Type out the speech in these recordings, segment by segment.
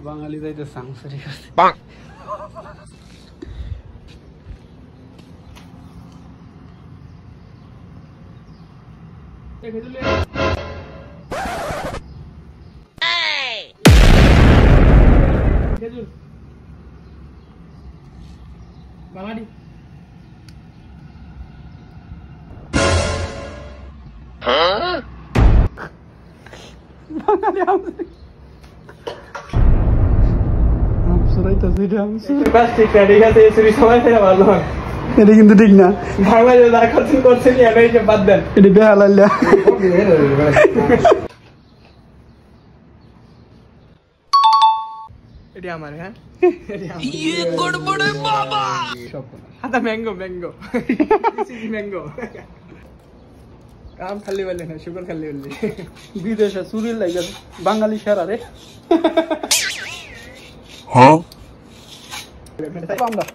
বাঙালি যাইতে সাংসারিক আছে বাঙালি বাঙালি এটা কিন্তু ঠিক না বাঙালি আকর্ষণ করছে বাদ দেন এটা বেহালাল্লা এটা আমার হ্যাঁ ম্যাঙ্গো ম্যাঙ্গো ম্যাঙ্গো কাম খালি বললে না সুগার খালি বললে বিদেশে চুরির লাগে বাঙালি সেরা রে হ্যাঁ আমরা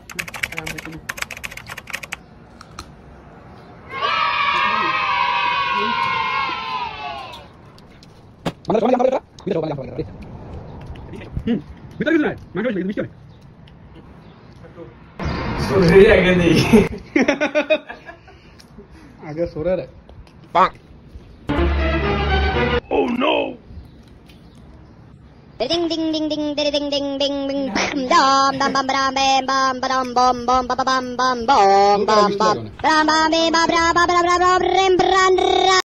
আগে সরে রে Oh no! Ding ding ding ding ding ding ding ding ding dum dum bum bam bam bam bum bum bum bum bum bum bum bum bum bam bam bam bam bam bam bam bam bam